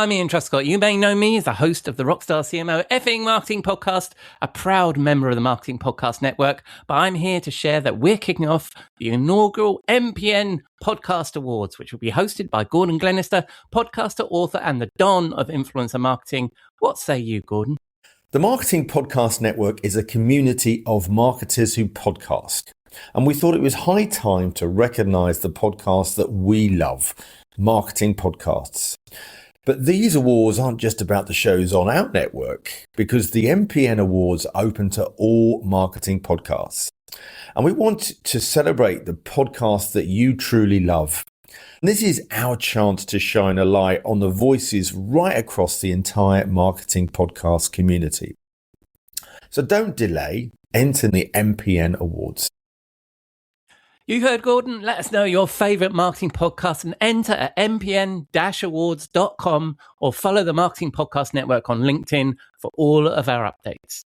I'm Ian Truscott. You may know me as the host of the Rockstar CMO effing Marketing Podcast, a proud member of the Marketing Podcast Network. But I'm here to share that we're kicking off the inaugural MPN Podcast Awards, which will be hosted by Gordon Glenister, podcaster, author, and the Don of influencer marketing. What say you, Gordon? The Marketing Podcast Network is a community of marketers who podcast. And we thought it was high time to recognize the podcasts that we love, marketing podcasts. But these awards aren't just about the shows on our network, because the MPN Awards are open to all marketing podcasts. And we want to celebrate the podcasts that you truly love. And this is our chance to shine a light on the voices right across the entire marketing podcast community. So don't delay, enter the MPN Awards. You heard Gordon. Let us know your favourite marketing podcast and enter at mpn-awards.com or follow the Marketing Podcast Network on LinkedIn for all of our updates.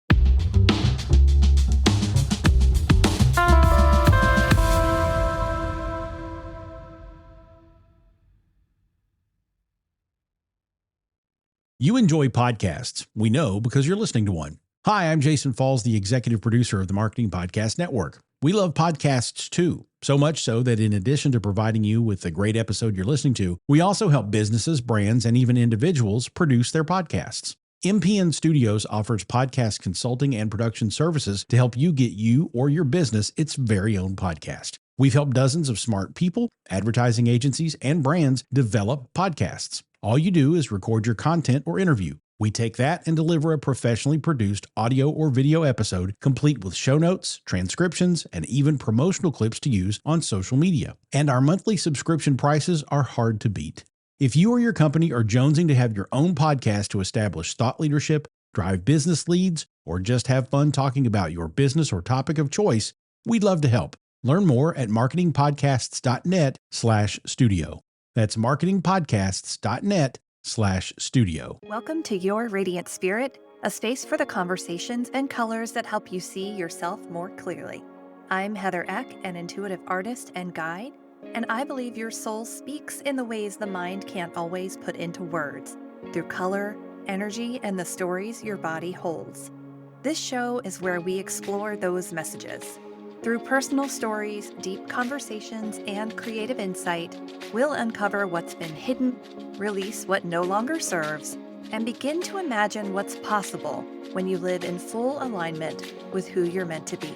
You enjoy podcasts. We know because you're listening to one. Hi, I'm Jason Falls, the executive producer of the Marketing Podcast Network. We love podcasts too, so much so that in addition to providing you with the great episode you're listening to, we also help businesses, brands, and even individuals produce their podcasts. MPN Studios offers podcast consulting and production services to help you get you or your business its very own podcast. We've helped dozens of smart people, advertising agencies, and brands develop podcasts. All you do is record your content or interview. We take that and deliver a professionally produced audio or video episode, complete with show notes, transcriptions, and even promotional clips to use on social media. And our monthly subscription prices are hard to beat. If you or your company are jonesing to have your own podcast to establish thought leadership, drive business leads, or just have fun talking about your business or topic of choice, we'd love to help. Learn more at marketingpodcasts.net/studio. That's marketingpodcasts.net/studio. Welcome to Your Radiant Spirit, a space for the conversations and colors that help you see yourself more clearly. I'm Heather Eck, an intuitive artist and guide, and I believe your soul speaks in the ways the mind can't always put into words, through color, energy, and the stories your body holds. This show is where we explore those messages. Through personal stories, deep conversations, and creative insight, we'll uncover what's been hidden, release what no longer serves, and begin to imagine what's possible when you live in full alignment with who you're meant to be.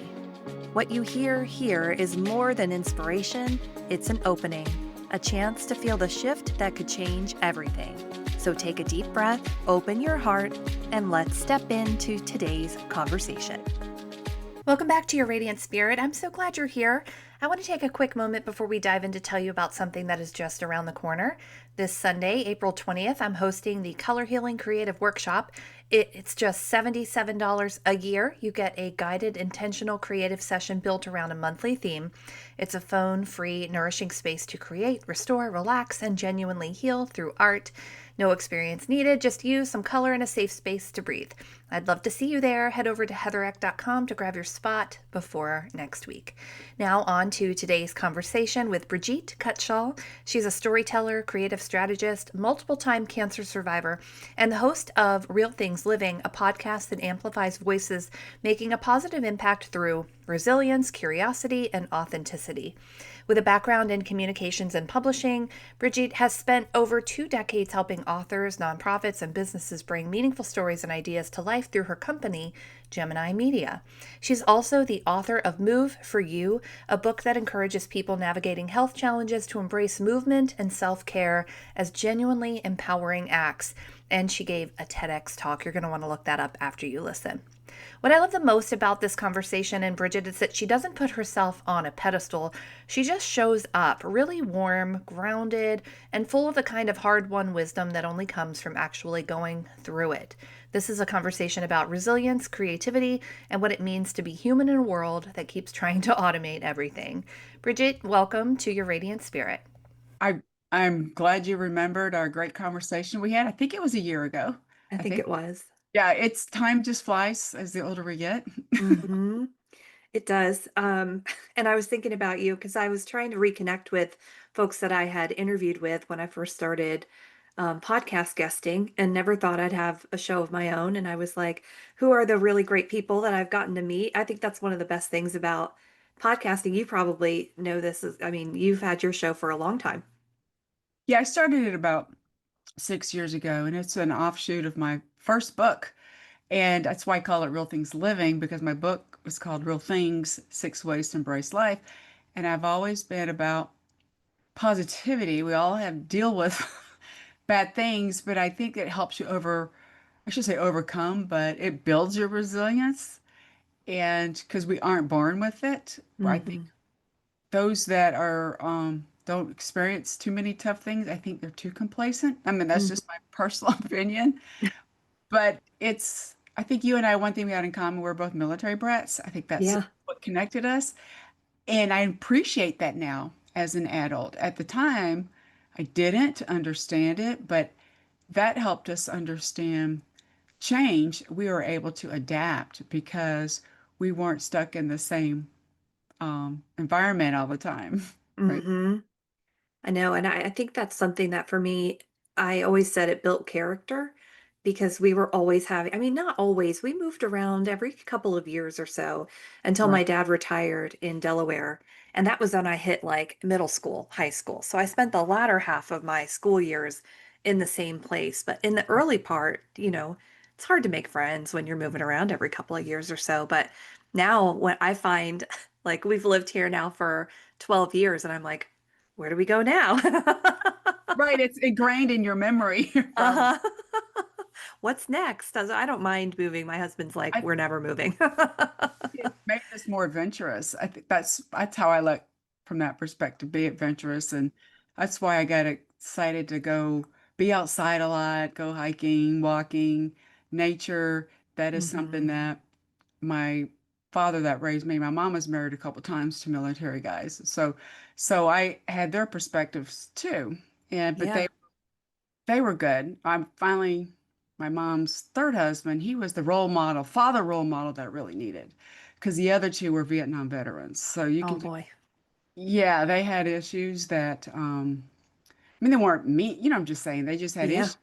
What you hear here is more than inspiration, it's an opening, a chance to feel the shift that could change everything. So take a deep breath, open your heart, and let's step into today's conversation. Welcome back to Your Radiant Spirit. I'm so glad you're here. I want to take a quick moment before we dive in to tell you about something that is just around the corner. This Sunday, April 20th, I'm hosting the Color Healing Creative Workshop. It's just $77 a year. You get a guided, intentional creative session built around a monthly theme. It's a phone-free, nourishing space to create, restore, relax, and genuinely heal through art. No experience needed, just you, some color, and a safe space to breathe. I'd love to see you there. Head over to heathereck.com to grab your spot before next week. Now on to today's conversation with Brigitte Cutshall. She's a storyteller, creative strategist, multiple-time cancer survivor, and the host of Real Things Living, a podcast that amplifies voices making a positive impact through resilience, curiosity, and authenticity. With a background in communications and publishing, Brigitte has spent over 2 decades helping authors, nonprofits, and businesses bring meaningful stories and ideas to life through her company, Gemini Media. She's also the author of Move for You, a book that encourages people navigating health challenges to embrace movement and self-care as genuinely empowering acts. And she gave a TEDx talk. You're going to want to look that up after you listen. What I love the most about this conversation and Brigitte is that she doesn't put herself on a pedestal. She just shows up really warm, grounded, and full of the kind of hard-won wisdom that only comes from actually going through it. This is a conversation about resilience, creativity, and what it means to be human in a world that keeps trying to automate everything. Brigitte, welcome to Your Radiant Spirit. I'm glad you remembered our great conversation we had. I think it was a year ago. I think it was. Yeah, it's time just flies as the older we get. Mm-hmm. It does. And I was thinking about you because I was trying to reconnect with folks that I had interviewed with when I first started podcast guesting and never thought I'd have a show of my own. And I was like, who are the really great people that I've gotten to meet? I think that's one of the best things about podcasting. You probably know this is, I mean, you've had your show for a long time. Yeah, I started it about 6 years ago, and it's an offshoot of my first book. And that's why I call it Real Things Living, because my book was called Real Things, 6 Ways to Embrace Life. And I've always been about positivity. We all have deal with bad things, but I think it helps you I should say overcome, but it builds your resilience. And because we aren't born with it, I think Hmm. those that are don't experience too many tough things, I think they're too complacent. I mean, that's Hmm. just my personal opinion. But I think you and I, one thing we had in common, we're both military brats. I think that's Yeah. what connected us. And I appreciate that now as an adult. At the time, I didn't understand it, but that helped us understand change. We were able to adapt because we weren't stuck in the same environment all the time. Right. Hmm. I know, and I think that's something that for me, I always said it built character because we were always having, I mean, not always, we moved around every couple of years or so until Right. my dad retired in Delaware. And that was when I hit like middle school, high school. So I spent the latter half of my school years in the same place. But in the early part, it's hard to make friends when you're moving around every couple of years or so. But now what I find, like we've lived here now for 12 years, and I'm like, where do we go now? Right. It's ingrained in your memory, probably. Uh-huh. What's next? I don't mind moving. My husband's like, I we're never moving. It made us more adventurous. I think that's how I look from that perspective, be adventurous. And that's why I got excited to go be outside a lot, go hiking, walking, nature. That is something Hmm. that my father that raised me, my mom was married a couple times to military guys. So I had their perspectives too. And but Yeah. they were good. I'm finally my mom's third husband, he was the role model, father role model that I really needed because the other two were Vietnam veterans. So you Oh can, boy. yeah, they had issues that, I mean, they weren't me, I'm just saying, they just had Yeah. issues.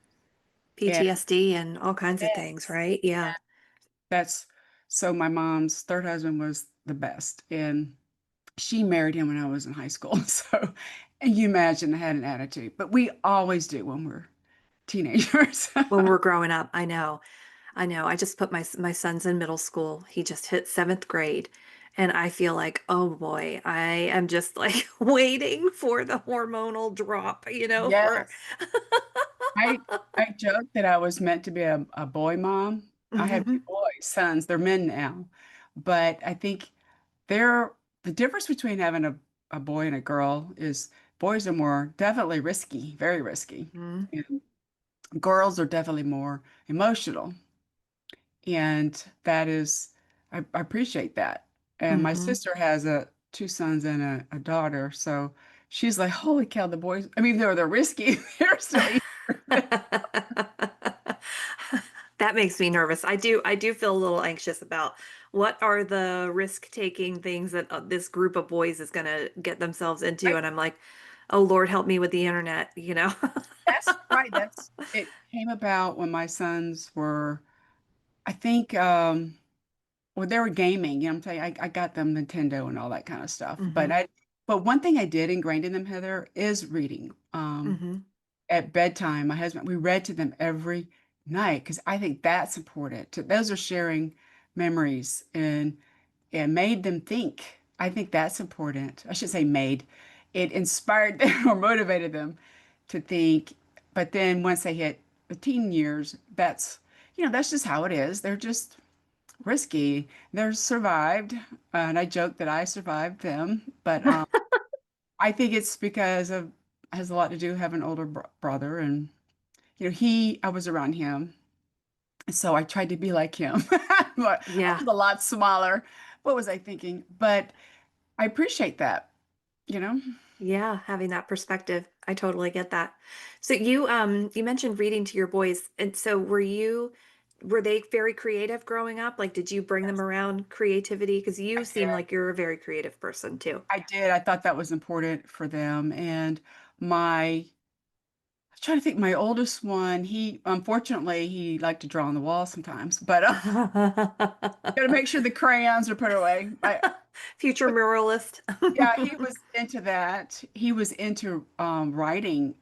And PTSD and all kinds of things, yes, right? Yeah. that's so my mom's third husband was the best. And she married him when I was in high school. So, and you imagine I had an attitude, but we always do when we're teenagers. When we're growing up, I know. I know. I just put my son's in middle school. He just hit seventh grade. And I feel like, oh boy, I am just like waiting for the hormonal drop, for Yes. I I joked that I was meant to be a boy mom. I have two Mhm. boys, sons. They're men now, but I think they're the difference between having a boy and a girl is boys are more definitely risky, very risky, Mhm. and girls are definitely more emotional, and that is I appreciate that. And my Mhm. sister has two sons and a daughter, so she's like, "Holy cow, the boys! I mean, they're risky. They're so easy." That makes me nervous. I do feel a little anxious about what are the risk-taking things that this group of boys is going to get themselves into. And I'm like, oh Lord, help me with the internet. That's right. That's it came about when my sons were, I think, well, they were gaming. I'm telling you, I got them Nintendo and all that kind of stuff. Hmm. But one thing I did ingrained in them, Heather, is reading. Hmm. At bedtime, my husband, we read to them every night because I think that's important. Those are sharing memories and made them think. I think that's important. I should say made. It inspired them or motivated them to think. But then once they hit the teen years, that's just how it is. They're just risky. They're survived. And I joke that I survived them. But I think it's because of has a lot to do with having an older brother. And, I was around him. So I tried to be like him. But I Yeah. was a lot smaller. What was I thinking? But I appreciate that, you know? Yeah, having that perspective. I totally get that. So you mentioned reading to your boys, and so were they very creative growing up? Like did you bring them around creativity? Because I you did. seem like you're a very creative person too. I did. I thought that was important for them. And my trying to think. My oldest one, he unfortunately he liked to draw on the wall sometimes, but gotta make sure the crayons are put away. Future But muralist. yeah, he was into that. He was into writing.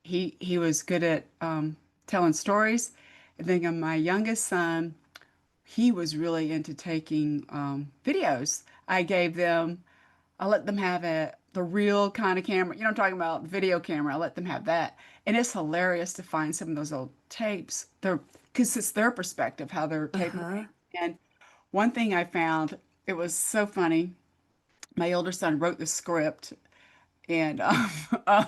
He was good at telling stories. And then my youngest son, he was really into taking videos. I let them have the real kind of camera. You know, I'm talking about the video camera. I let them have that. And it's hilarious to find some of those old tapes. Because it's their perspective, how they're taping Uh-huh. things. And one thing I found, it was so funny. My older son wrote the script and uh,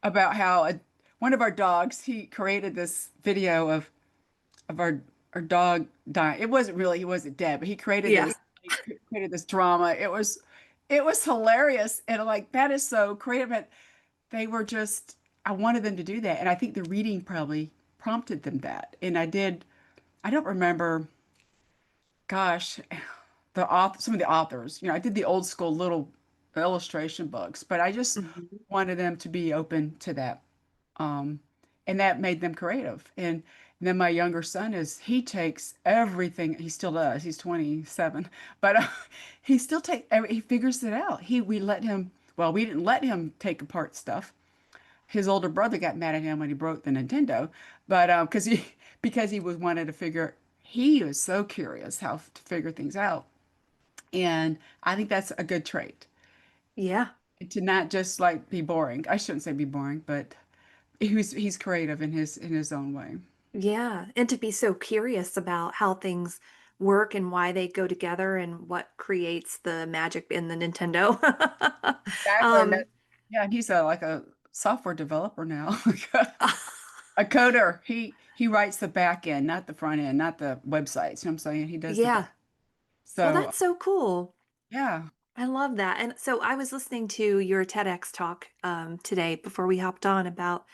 about how one of our dogs, he created this video of our dog dying. It wasn't really, he wasn't dead, but Yeah. he created this drama. It was hilarious. And like, that is so creative. But they were just, I wanted them to do that. And I think the reading probably prompted them that. And I don't remember, gosh, some of the authors, I did the old school little illustration books, but I just Mhm. wanted them to be open to that. Um, and that made them creative. And then my younger son he takes everything, he still does, he's 27, but he figures it out. We didn't let him take apart stuff. His older brother got mad at him when he broke the Nintendo, but because he was wanted to figure, he was so curious how to figure things out. And I think that's a good trait Yeah. to not just like be boring. I shouldn't say be boring, but he's creative in his own way. Yeah. And to be so curious about how things work and why they go together and what creates the magic in the Nintendo. Exactly. Um, Yeah, he's like a software developer now, a coder. He writes the back end, not the front end, not the websites. You know what I'm saying? He does the back. yeah. Well, So that's so cool. yeah, I love that. And so I was listening to your TEDx talk today before we hopped on about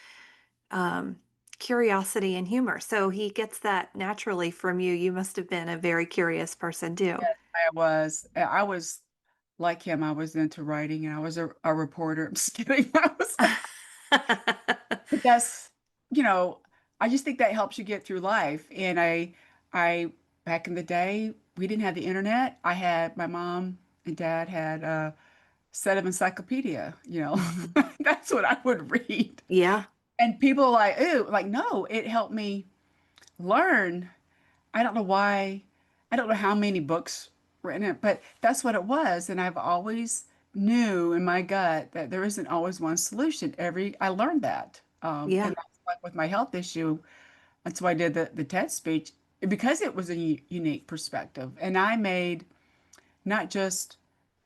um, curiosity and humor. So he gets that naturally from you. You must have been a very curious person too. I was like him. I was into writing, and I was a reporter. I'm just kidding. But you know, I just think that helps you get through life. And I back in the day, we didn't have the internet. My mom and dad had a set of encyclopedia. Mhm. That's what I would read. Yeah. And people are like, ooh, like, no, it helped me learn. I don't know why, I don't know how many books were in it, but that's what it was. And I've always knew in my gut that there isn't always one solution. I learned that. Yeah. And that's like with my health issue. That's why I did the TED speech because it was a unique perspective. And I made not just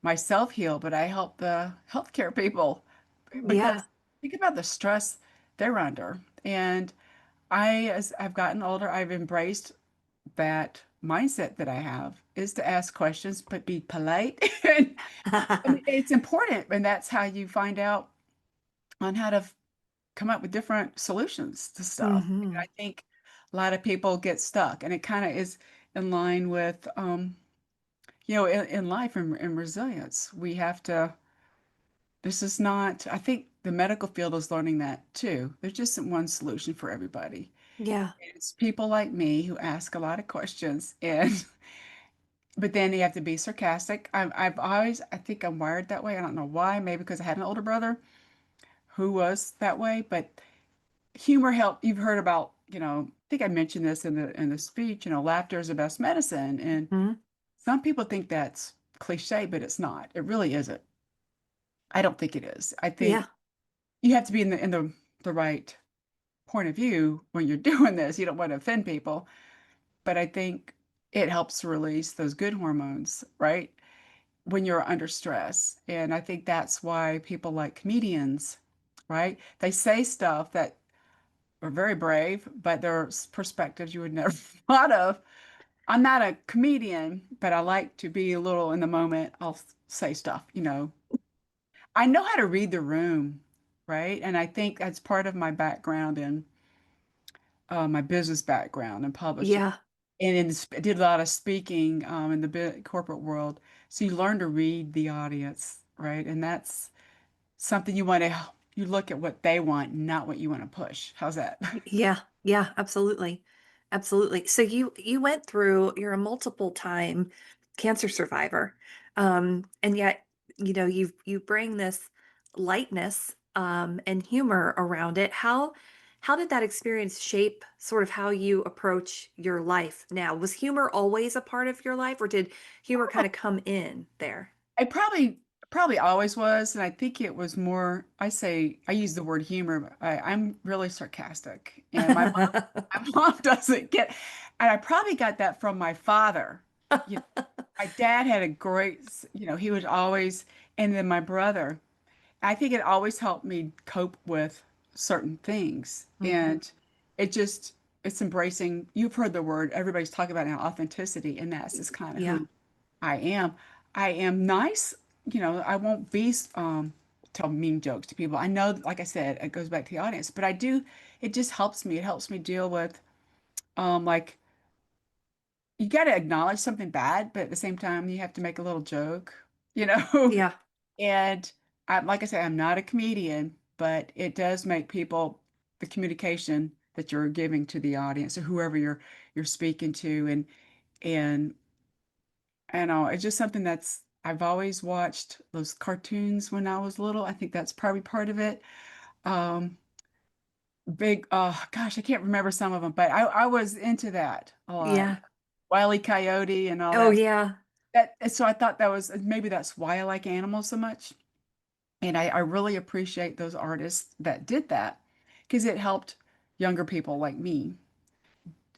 myself heal, but I helped the healthcare people because Yeah. think about the stress they're under. And as I've gotten older, I've embraced that mindset that I have is to ask questions, but be polite. And it's important. And that's how you find out on how to come up with different solutions to stuff. And hmm I think a lot of people get stuck, and it kind of is in line with, in life and resilience. This is not, I think the medical field is learning that too. There's just one solution for everybody. Yeah. It's people like me who ask a lot of questions and but then you have to be sarcastic. I think I'm wired that way. I don't know why. Maybe because I had an older brother who was that way. But humor help. You've heard about, I think I mentioned this in the speech. Laughter is the best medicine, and hmm some people think that's cliche, but it's not. It really isn't. I don't think it is. I think Yeah. you have to be in the right point of view when you're doing this. You don't want to offend people, but I think it helps release those good hormones, right? When you're under stress. And I think that's why people like comedians, right? They say stuff that are very brave, but they're perspectives you would never thought of. I'm not a comedian, but I like to be a little in the moment. I'll say stuff. I know how to read the room, right? And I think that's part of my background and my business background in publishing. Yeah. And I did a lot of speaking in the corporate world. So you learn to read the audience, right? And that's something you want to you look at what they want, not what you want to push. How's that? Yeah, yeah, absolutely. Absolutely. So you went through, you're a multiple time cancer survivor. And yet, you bring this lightness and humor around it. How did that experience shape sort of how you approach your life now? Was humor always a part of your life, or did humor kind of come in there? I probably always was, and I think it was more. I use the word humor. I'm really sarcastic, and my mom doesn't get, and I probably got that from my father. You know, my dad had a great, he would always, and then my brother. I think it always helped me cope with certain things, Mhm. and it just it's embracing. You've heard the word. Everybody's talking about now authenticity, and that's just kind of Yeah. who I am. I am nice. I won't be tell mean jokes to people. I know, like I said, it goes back to the audience, but I do. It just helps me. It helps me deal with like you got to acknowledge something bad, but at the same time, you have to make a little joke, you know. Yeah. And like I said, I'm not a comedian, but it does make people the communication that you're giving to the audience or whoever you're speaking to, and I know it's just something that's I've always watched those cartoons when I was little. I think that's probably part of it. Um, big, oh gosh, I can't remember some of them, but I was into that a lot. Yeah. Wile E. Coyote and all Oh, that. yeah. So I thought that was maybe that's why I like animals so much. And I really appreciate those artists that did that because it helped younger people like me.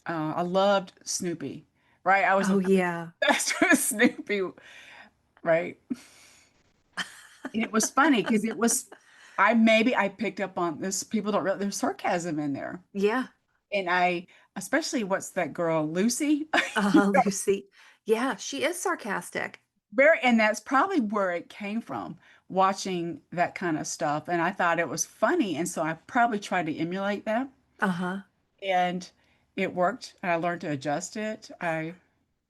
I loved Snoopy, right? I was Oh, yeah. obsessed with Snoopy, right? And it was funny because I picked up on this. People don't realize there's sarcasm in there. Yeah. And especially what's that girl, Lucy? Lucy. Yeah, she is sarcastic. And that's probably where it came from, watching that kind of stuff. And I thought it was funny. And so I probably tried to emulate that. Uh-huh. And it worked. And I learned to adjust it. I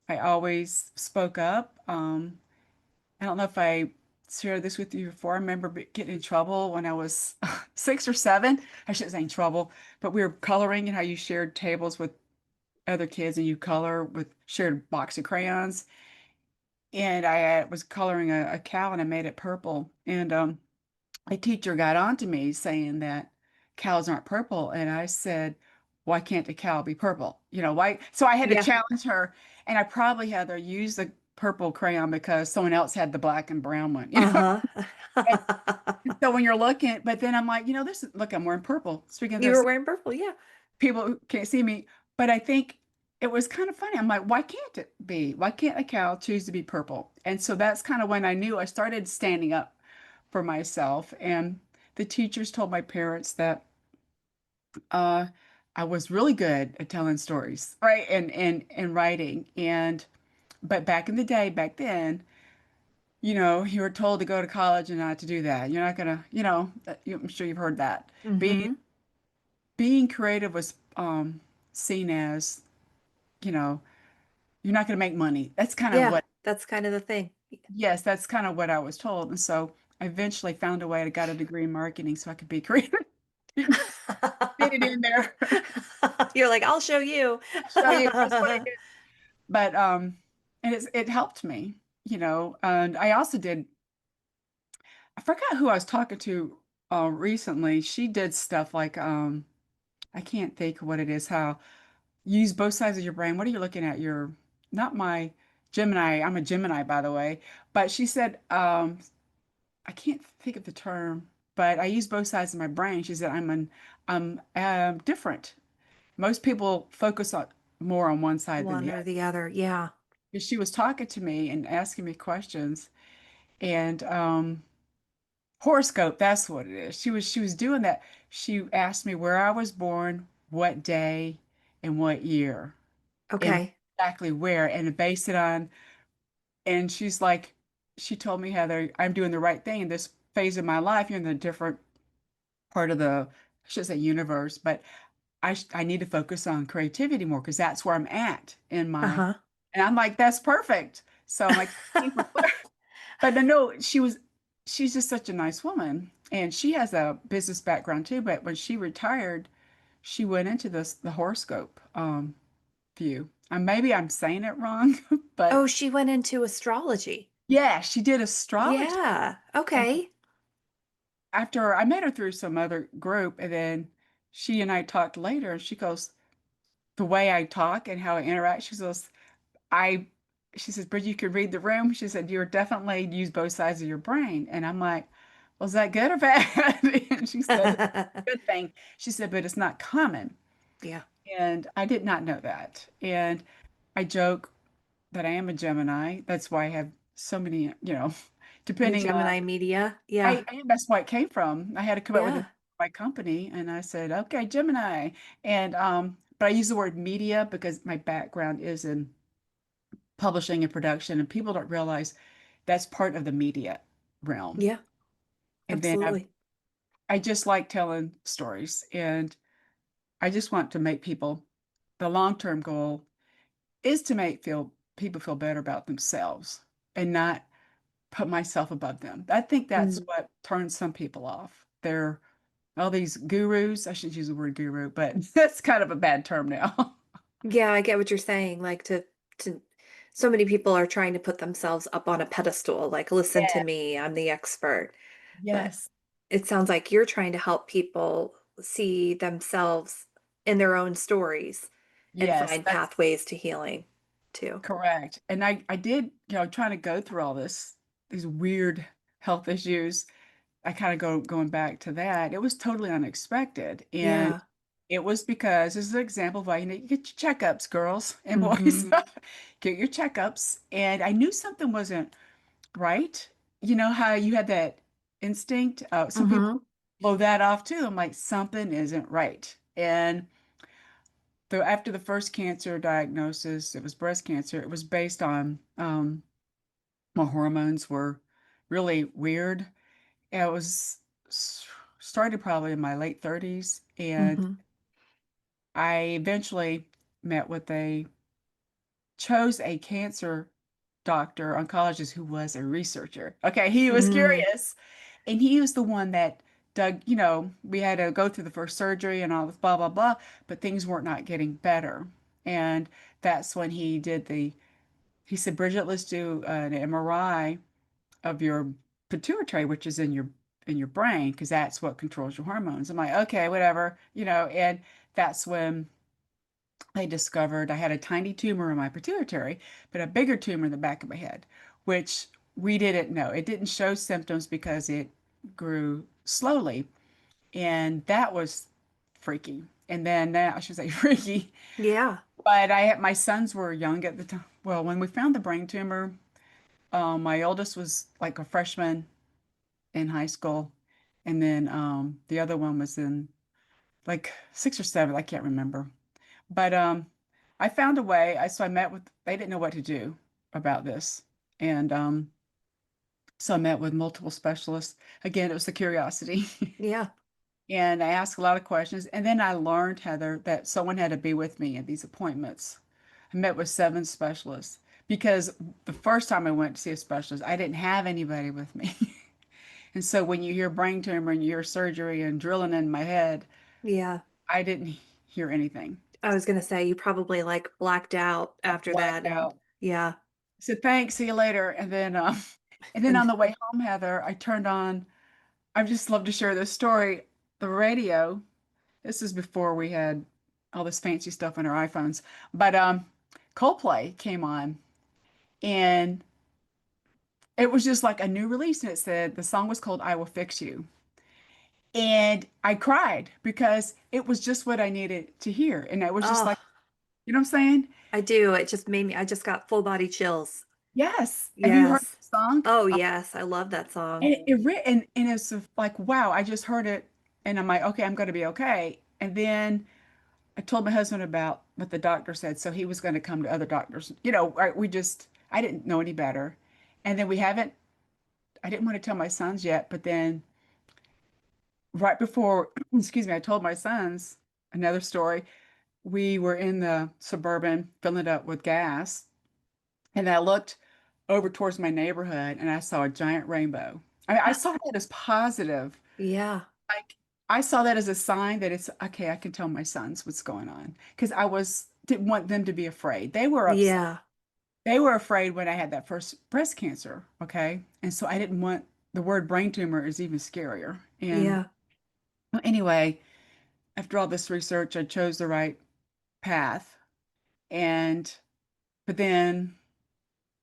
always spoke up. I don't know if I shared this with you before. I remember getting in trouble when I was 6 or 7. I shouldn't say in trouble, but we were coloring and how you shared tables with other kids and you color with shared box of crayons. And I was coloring a cow and I made it purple. And a teacher got on to me saying that cows aren't purple. And I said, why can't a cow be purple? Why? So I had to Yeah. challenge her. And I probably had her use the purple crayon because someone else had the black and brown one. Uh-huh. And so when you're looking, but then I'm like, look, I'm wearing purple. Speaking of You were this, wearing purple, yeah. people who can't see me, but I think it was kind of funny. I'm like, why can't it be? Why can't a cow choose to be purple? And so that's kind of when I knew I started standing up for myself. And the teachers told my parents that uh, I was really good at telling stories, right? And writing. But back in the day, back then, you were told to go to college and not to do that. You're not gonna, I'm sure you've heard that. Being Mm-hmm. being creative was seen as, you know, you're not gonna make money. That's kind of Yeah, what, that's kind of the thing. yes, that's kind of what I was told. And so I eventually found a way to got a degree in marketing so I could be creative. Fit it in there. You're like, I'll show you. Show you that's what I did. But and it helped me, and I also did I forgot who I was talking to recently. She did stuff like I can't think of what it is, how use both sides of your brain. What are you looking at? You're not my Gemini. I'm a Gemini, by the way. But she said, I can't think of the term, but I use both sides of my brain. She said, I'm different. Most people focus on more on one side than One the or other. the other. Yeah. Because she was talking to me and asking me questions, and horoscope, that's what it is. She was doing that. She asked me where I was born, what day, and what year, and Okay. exactly where, and base it on. And she's like, she told me, Heather, I'm doing the right thing in this phase of my life. You're in the different part of I should say universe, but I need to focus on creativity more because that's where I'm at in my. Uh-huh. And I'm like, that's perfect. So I'm like, thank you for but no, she was. she's just such a nice woman. And she has a business background too, but when she retired, she went into the horoscope view. Maybe I'm saying it wrong, but Oh, she went into astrology. yeah, she did astrology. Yeah. And Okay. after I met her through some other group, and then she and I talked later, and she goes, the way I talk and how I interact, she goes, I, she says, Bridget, you could read the room. She said, you're definitely use both sides of your brain. And I'm like, well, is that good or bad? And she said, it's a good thing. She said, but it's not common. Yeah. And I did not know that. And I joke that I am a Gemini. That's why I have so many, The depending on, Gemini media. Yeah. that's where it came from. I had to come up with Yeah. my company and I said, okay, Gemini. And, but I use the word media because my background is in publishing and production, and people don't realize that's part of the media realm. Yeah. And then Absolutely. I just like telling stories, and I just want to make people, the long-term goal is to make people feel better about themselves and not put myself above them. I think that's Mm. what turns some people off. They're all these gurus. I shouldn't use the word guru, but that's kind of a bad term now. Yeah, I get what you're saying. Like to so many people are trying to put themselves up on a pedestal, like listen to Yeah. me, I'm the expert. But Yes. it sounds like you're trying to help people see themselves in their own stories and Yes, find that's pathways to healing too. correct. And I did, trying to go through all these weird health issues. I kind of going back to that. It was totally unexpected. And Yeah. it was because this is an example of why you need to get your checkups, girls and boys. Hmm. Get your checkups. And I knew something wasn't right. You know how you had that instinct? Some people Hmm. blow that off too. I'm like, something isn't right. And after the first cancer diagnosis, it was breast cancer. It was based on my hormones were really weird. It was started probably in my late 30s, and Hmm. I eventually met with chose a cancer doctor, oncologist who was a researcher. Okay, he was Mm. curious, and he was the one that dug, we had to go through the first surgery and all this blah blah blah, but things were not getting better. And that's when he said, Bridget, let's do an MRI of your pituitary, which is in your brain, because that's what controls your hormones. I'm like, okay, whatever, and that's when they discovered I had a tiny tumor in my pituitary, but a bigger tumor in the back of my head, which we didn't know. It didn't show symptoms because it grew slowly, and that was freaky. And then I should say freaky, Yeah. but my sons were young at the time. Well, when we found the brain tumor, my oldest was like a freshman in high school, and then the other one was in like six or seven. I can't remember. But I found a way. So I met with. They didn't know what to do about this, and so I met with multiple specialists. Again, it was the curiosity, Yeah. and I asked a lot of questions. And then I learned, Heather, that someone had to be with me at these appointments. I met with 7 specialists because the first time I went to see a specialist, I didn't have anybody with me. And so when you hear brain tumor and you hear surgery and drilling in my head, Yeah. I didn't hear anything. I was gonna say you probably like blacked out I after that blacked and out. yeah. I said, thanks, see you later. And then on And the way home, Heather, I turned on, I just love to share this story, the radio. This is before we had all this fancy stuff on our iPhones. But Coldplay came on, and it was just like a new release. And it said the song was called I Will Fix You. And I cried because it was just what I needed to hear. And it was just oh, like, you know what I'm saying? I do. It just made me I just got full body chills. Yes. Have you heard Yes. the song? Oh, yes. I love that song. And and it's like, wow, I just heard it and I'm like, okay, I'm going to be okay. And then I told my husband about what the doctor said. So he was going to come to other doctors. I didn't know any better. And then I didn't want to tell my sons yet, but then right before, excuse me, I told my sons another story. We were in the Suburban filling it up with gas, and I looked over towards my neighborhood and I saw a giant rainbow. I saw that as positive. Yeah. Like I saw that as a sign that it's okay, I can tell my sons what's going on because didn't want them to be afraid. They were upset. Yeah. They were afraid when I had that first breast cancer, okay? And so I didn't want the word brain tumor is even scarier. And Yeah. anyway, after all this research, I chose the right path. And but then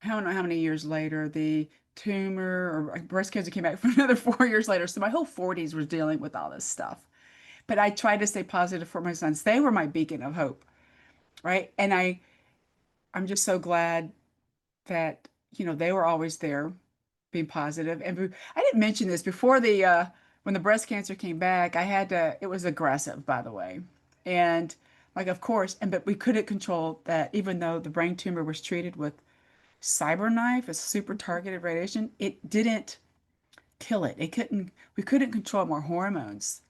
I don't know how many years later, the tumor or breast cancer came back for another 4 years later. So my whole 40s was dealing with all this stuff. But I tried to stay positive for my sons. They were my beacon of hope, right? And I'm just so glad that, they were always there being positive. And I didn't mention this before when the breast cancer came back, it was aggressive, by the way. And like, of course, but we couldn't control that even though the brain tumor was treated with CyberKnife, a super targeted radiation, it didn't kill it. We couldn't control more hormones.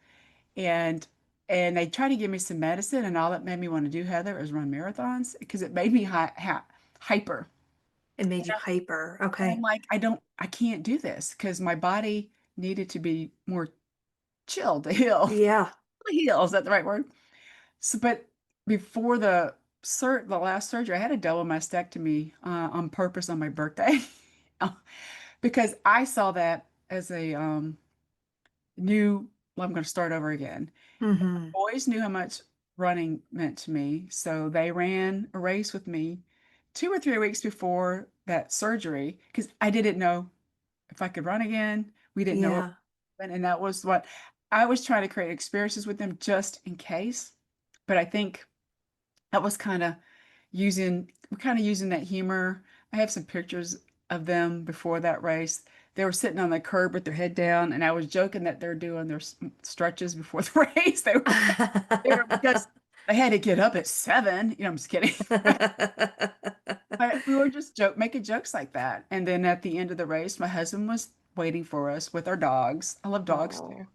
And they tried to give me some medicine, and all it made me want to do, Heather, is run marathons because it made me hyper. It made you hyper. And I'm Okay. like, I can't do this because my body needed to be more chilled to heal. Yeah. Heal, is that the right word? So, but before the last surgery, I had a double mastectomy on purpose on my birthday because I saw that as a well, I'm going to start over again. Hmm. Boys knew how much running meant to me, so they ran a race with me 2 or 3 weeks before that surgery because I didn't know if I could run again. We didn't know what, Yeah. and that was what I was trying to create experiences with them just in case. But I think that was kind of using that humor. I have some pictures of them before that race. They were sitting on the curb with their head down, and I was joking that they're doing their stretches before the race. They were because they had to get up at 7. I'm just kidding. But we were just making jokes like that. And then at the end of the race, my husband was waiting for us with our dogs. I love dogs too. Oh,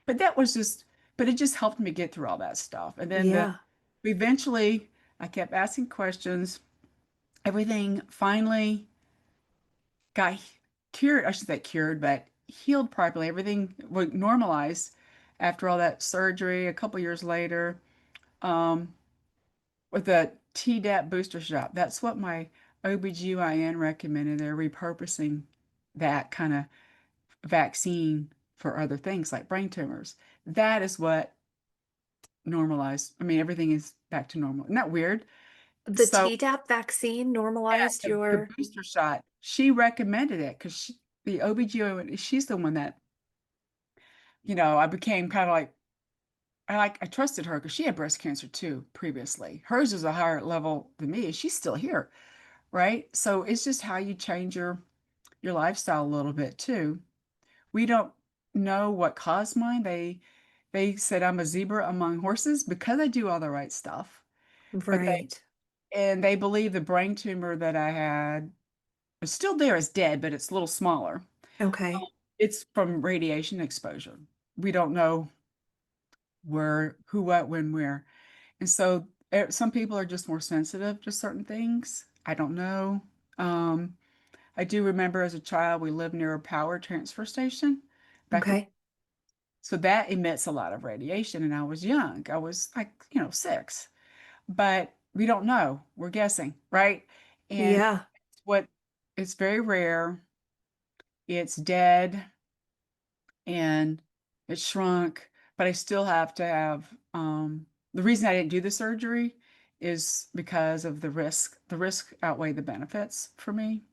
But it just helped me get through all that stuff. And then yeah. eventually I kept asking questions. Everything finally got cured. I should say cured, but healed properly. Everything was normalized after all that surgery a couple years later. Um, with a Tdap booster shot. That's what my OBGYN recommended. They're repurposing that kind of vaccine for other things like brain tumors. That is what normalized. I mean, everything is back to normal. Isn't that weird? The So, Tdap vaccine yeah, normalized the your. booster shot, she recommended it because the OBGYN, she's the one that, I became kind of like, I trusted her because she had breast cancer too previously. Hers was a higher level than me. She's still here. Right? So it's just how you change your lifestyle a little bit too. We don't know what caused mine. They said I'm a zebra among horses because I do all the right stuff. But Right. they believe the brain tumor that I had is still there, it's dead, but it's a little smaller. Okay. It's from radiation exposure. We don't know where, who, what, when, where. And so some people are just more sensitive to certain things. I don't know. Um, I do remember as a child, we lived near a power transfer station back in, Okay. so that emits a lot of radiation. And I was young. I was like, 6, but we don't know. We're guessing, right? And Yeah. what it's very rare. It's dead and it shrunk, but I still have to have, the reason I didn't do the surgery is because of the risk. The risk outweigh the benefits for me,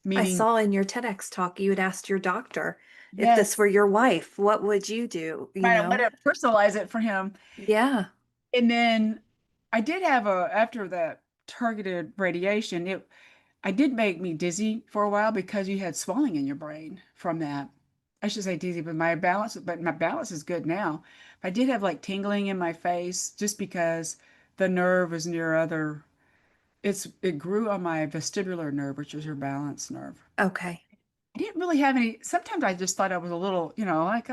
I meaning, saw in your TEDx talk you had asked your doctor if yes, this were your wife, what would you do? You right, I'm know? gonna personalize it for him. Yeah. And then I did have after that targeted radiation, I did make me dizzy for a while because you had swelling in your brain from that. I should say dizzy, but my balance is good now. I did have like tingling in my face just because the nerve is near it grew on my vestibular nerve, which is your balance nerve. Okay. I didn't really have any. Sometimes I just thought I was a little, like,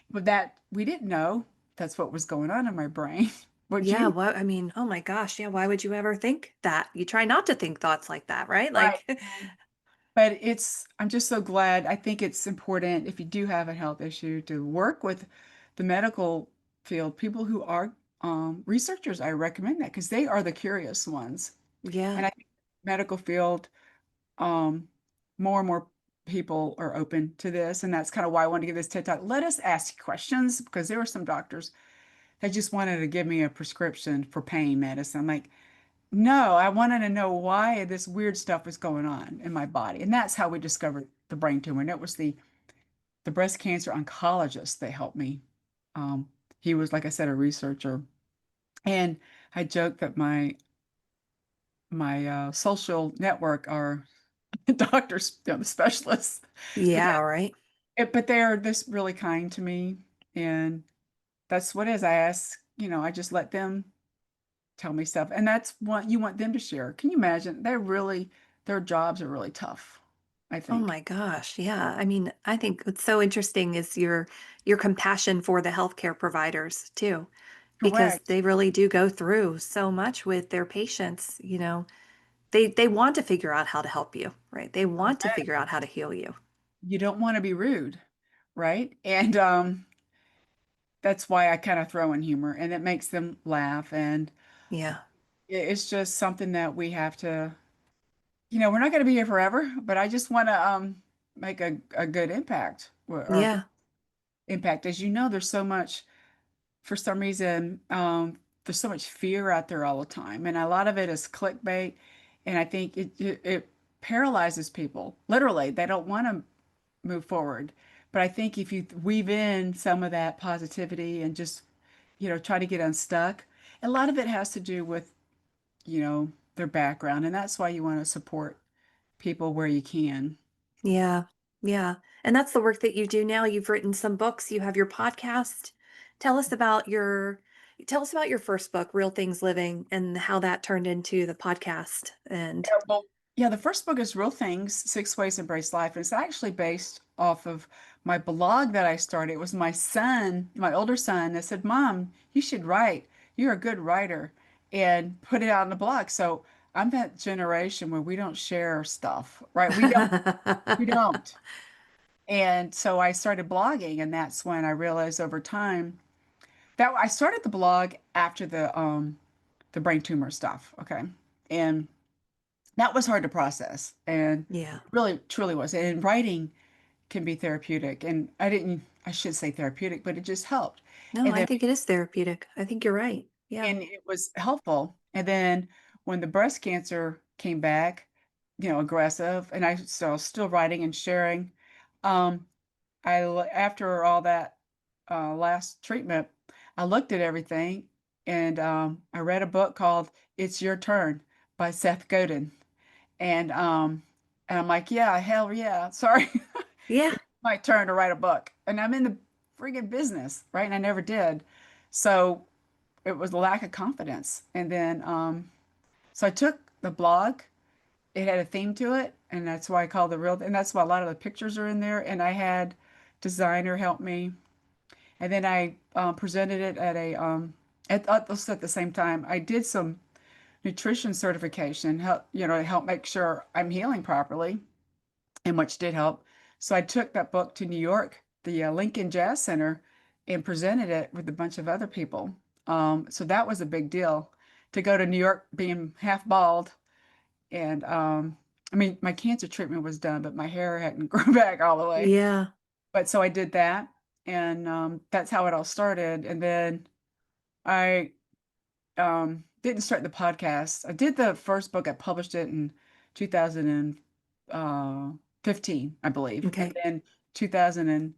but that we didn't know that's what was going on in my brain. Would Yeah. you? What, I mean, oh my gosh. Yeah. Why would you ever think that? You try not to think thoughts like that, right? Right. Like, But I'm just so glad. I think it's important if you do have a health issue to work with the medical field, people who are researchers. I recommend that because they are the curious ones. Yeah. And I think medical field, um, more and more people are open to this. And that's kind of why I wanted to give this TED Talk. Let us ask questions because there were some doctors that just wanted to give me a prescription for pain medicine. I'm like, no, I wanted to know why this weird stuff was going on in my body. And that's how we discovered the brain tumor. And it was the breast cancer oncologist that helped me. Um, he was, like I said, a researcher. And I joked that my social network are doctors, specialists. But Yeah, right. but they're this really kind to me. And that's what it is. I ask, I just let them tell me stuff. And that's what you want them to share. Can you imagine? Their jobs are really tough, I Oh think. my gosh. Yeah. I mean, I think what's so interesting is your compassion for the healthcare providers too, because Correct. they really do go through so much with their patients, you know. They want to figure out how to help you, right? They want to Correct. figure out how to heal you. You don't want to be rude, right? And that's why I kind of throw in humor and it makes them laugh. And Yeah. it's just something that we have to, we're not going to be here forever, but I just want to make a good impact or a good Yeah. impact. As you know, there's so much, for some reason, there's so much fear out there all the time. And a lot of it is clickbait. And I think it paralyzes people. Literally, they don't want to move forward. But I think if you weave in some of that positivity and just, try to get unstuck, a lot of it has to do with, their background. And that's why you want to support people where you can. Yeah. Yeah. And that's the work that you do now. You've written some books, you have your podcast. Tell us about your tell us about your first book, Real Things Living, and how that turned into the podcast. And Yeah, well, yeah, the first book is Real Things, Six Ways to Embrace Life. And it's actually based off of my blog that I started. It was my son, my older son, that said, Mom, you should write. You're a good writer. And put it out on the blog. So I'm that generation where we don't share stuff, right? We don't, we don't. And so I started blogging, and that's when I realized over time that I started the blog after the brain tumor stuff. Okay. And that was hard to process and Yeah. really truly was. And writing can be therapeutic. And I should say therapeutic, but it just helped. No, And I then think it is therapeutic. I think you're right. Yeah. and it was helpful. And then when the breast cancer came back, aggressive, and I so still writing and sharing. Um, after all that last treatment, I looked at everything and I read a book called It's Your Turn by Seth Godin. And I'm like, yeah, hell yeah. Sorry. Yeah. It's my turn to write a book. And I'm in the friggin' business, right? And I never did. So it was a lack of confidence. And then so I took the blog. It had a theme to it, and that's why I called the real, and that's why a lot of the pictures are in there. And I had designer help me. And then I presented it at the same time. I did some nutrition certification, to help make sure I'm healing properly, and which did help. So I took that book to New York, the Lincoln Jazz Center, and presented it with a bunch of other people. So that was a big deal to go to New York being half bald. And I mean, my cancer treatment was done, but my hair hadn't grown back all the way. Yeah. But so I did that, and that's how it all started. And then I didn't start the podcast. I did the first book. I published it in 2015, I believe. And Okay. then 2000 and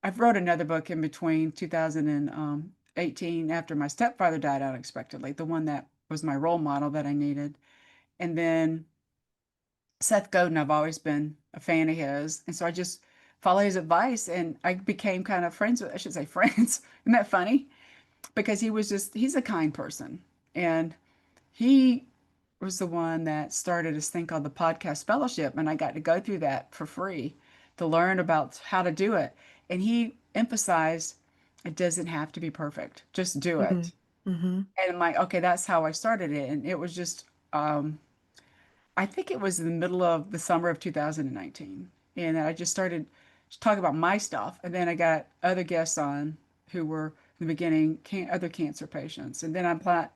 I've wrote another book in between 2018 after my stepfather died unexpectedly, the one that was my role model that I needed. And then Seth Godin, I've always been a fan of his. And so I just follow his advice and I became kind of friends with, I should say friends. Isn't that funny? Because he's a kind person. And he was the one that started this thing called the Podcast Fellowship, and I got to go through that for free to learn about how to do it. And he emphasized it doesn't have to be perfect, just do Hmm. it. Hmm. And I'm like, okay, that's how I started it. And it was just, I think it was in the middle of the summer of 2019. And I just started to talk about my stuff. And then I got other guests on who were in the beginning other cancer patients. And then I thought,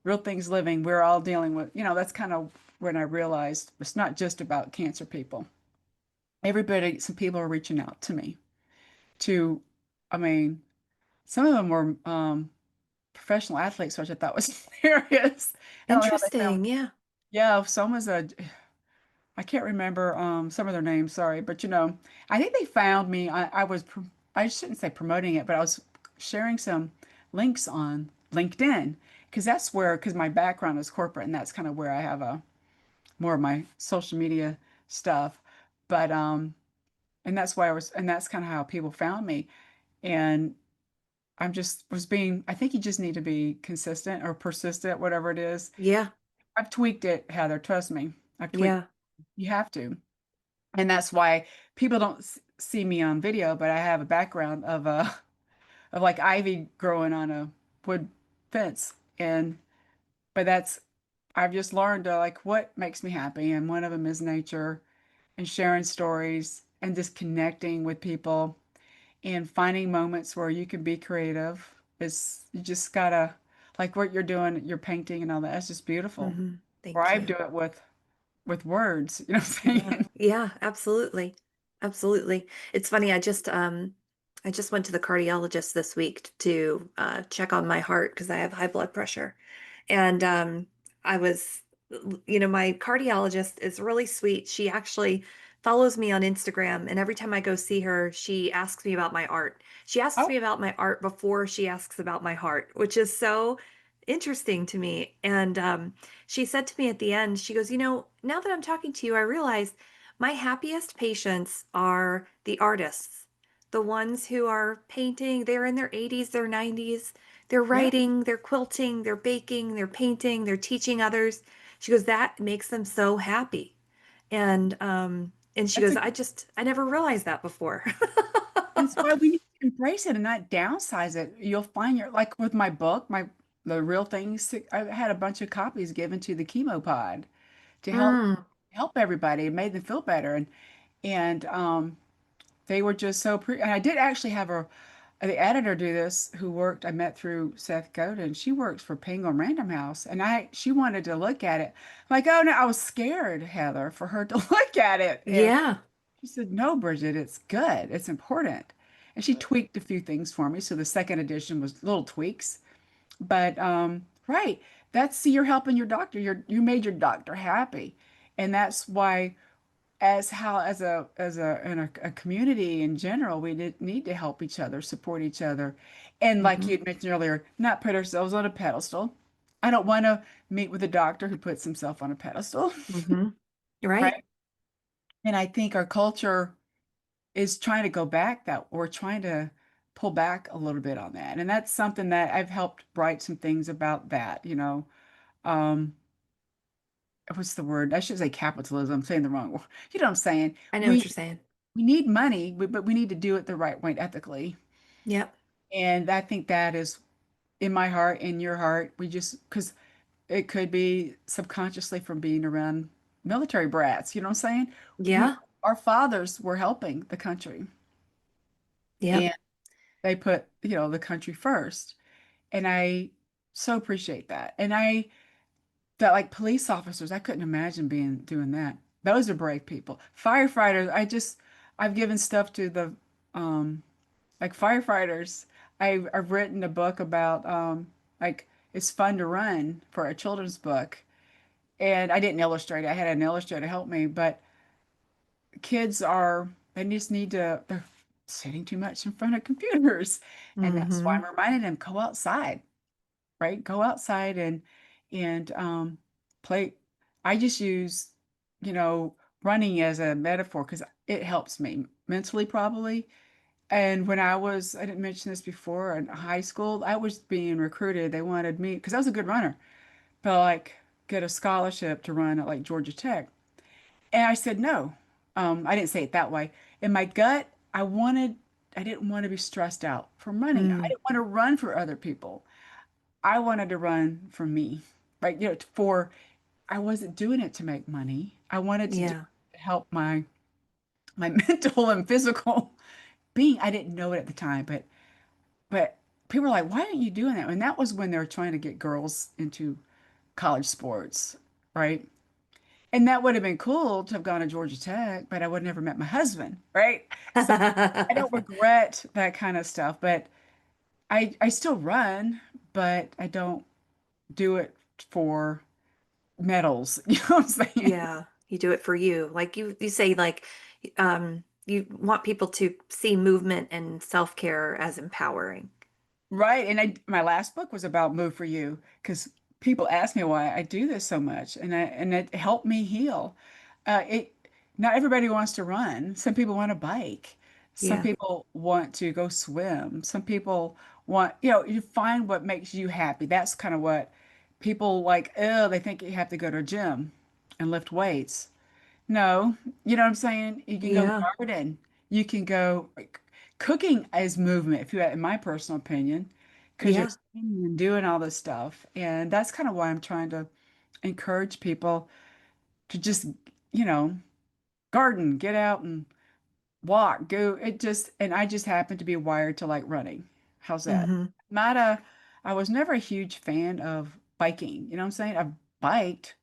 Real Things Living, we're all dealing with, that's kind of when I realized it's not just about cancer people. Everybody, some people are reaching out to me to, I mean, some of them were professional athletes, which I thought was hilarious. I don't know how they found. Interesting. Yeah. Yeah, some was I can't remember some of their names, sorry, but I think they found me. I shouldn't say promoting it, but I was sharing some links on LinkedIn because my background is corporate and that's kind of where I have a more of my social media stuff. But and that's why and that's kind of how people found me. And I'm just was being, I think you just need to be consistent or persistent, whatever it is. Yeah. I've tweaked it, Heather, trust me. I've tweaked, Yeah. you have to. And that's why people don't see me on video, but I have a background of like ivy growing on a wood fence. And but that's I've just learned to like what makes me happy, and one of them is nature and sharing stories and just connecting with people and finding moments where you can be creative. Is you just gotta like what you're doing, your painting and all that. That's just beautiful. Or Thank I you. do it with words, you know what I'm Yeah. saying? Yeah, absolutely. Absolutely. It's funny, I just went to the cardiologist this week to check on my heart because I have high blood pressure. And I was, my cardiologist is really sweet. She actually follows me on Instagram, and every time I go see her, she asks me about my art. She asks Oh, me about my art before she asks about my heart, which is so interesting to me. And she said to me at the end, she goes, now that I'm talking to you, I realize my happiest patients are the artists, the ones who are painting. They're in their 80s, their 90s. They're yeah. writing, they're quilting, they're baking, they're painting, they're teaching others. She goes, that makes them so happy. And she That's goes, a I never realized that before. That's why we need to embrace it and not downsize it. You'll find like with my book, the Real Things. I had a bunch of copies given to the chemo pod to Mm, help everybody. It made them feel better, and they were just so pre. And I did actually have the editor do this who worked. I met through Seth Godin. She works for Penguin Random House, and she wanted to look at it. I'm like, oh no, I was scared, Heather, for her to look at it, and yeah. she said, no, Bridget, it's good. It's important. And she tweaked a few things for me. So the second edition was little tweaks. But right, see, you're helping your doctor. You made your doctor happy. And that's why as a community in general, we need to help each other, support each other. And like you Hmm. had mentioned earlier, not put ourselves on a pedestal. I don't want to meet with a doctor who puts himself on a pedestal, Hmm. Right. right? And I think our culture is trying to go back that we're trying to pull back a little bit on that. And that's something that I've helped write some things about that. Um, what's the word? I should say capitalism. I'm saying the wrong word. You know what I'm saying? I know what you're We saying. we need money, but we need to do it the right way ethically. Yep. And I think that is in my heart, in your heart. We just because it could be subconsciously from being around military brats. You know what I'm saying? We Yeah. our fathers were helping the country. Yep. They put, the country first. And I so appreciate that. And that like police officers, I couldn't imagine doing that. Those are brave people. Firefighters, I've given stuff to the, like firefighters. I've written a book about, like, it's fun to run for a children's book. And I didn't illustrate it. I had an illustrator help me, but they just they're sitting too much in front of computers. And that's why Hmm. I'm reminding them, go outside, right? Go outside and play. I just use, you know, running as a metaphor because it helps me mentally probably. And I didn't mention this before, in high school, I was being recruited. They wanted me because I was a good runner, but like get a scholarship to run at like Georgia Tech. And I said no. I didn't say it that way. In my gut, I didn't want to be stressed out from running. I Mm. didn't want to run for other people. I wanted to run for me, right? For I wasn't doing it to make money. I wanted to do Yeah. to help my mental and physical being. I didn't know it at the time, but people were like, "Why aren't you doing that?" And that was when they were trying to get girls into college sports, right? And that would have been cool to have gone to Georgia Tech, but I would have never met my husband, right? So I don't regret that kind of stuff, but I still run, but I don't do it for medals. You know what I'm saying? Yeah, you do it for you. Like you say like you want people to see movement and self-care as empowering. Right. And my last book was about Move for You because people ask me why I do this so much, and it helped me heal. It Not everybody wants to run. Some people want to bike. Some Yeah. people want to go swim. Some people want, you find what makes you happy. That's kind of what people like, oh, they think you have to go to a gym and lift weights. No, you know what I'm saying? You can go Yeah. garden. You can go cooking as movement, if you, in my personal opinion, because you're Yeah. sitting and doing all this stuff. And that's kind of why I'm trying to encourage people to just, you know, garden, get out and walk, go. And I just happen to be wired to like running. How's that? Hmm. Not a, I was never a huge fan of biking. You know what I'm saying? I've biked,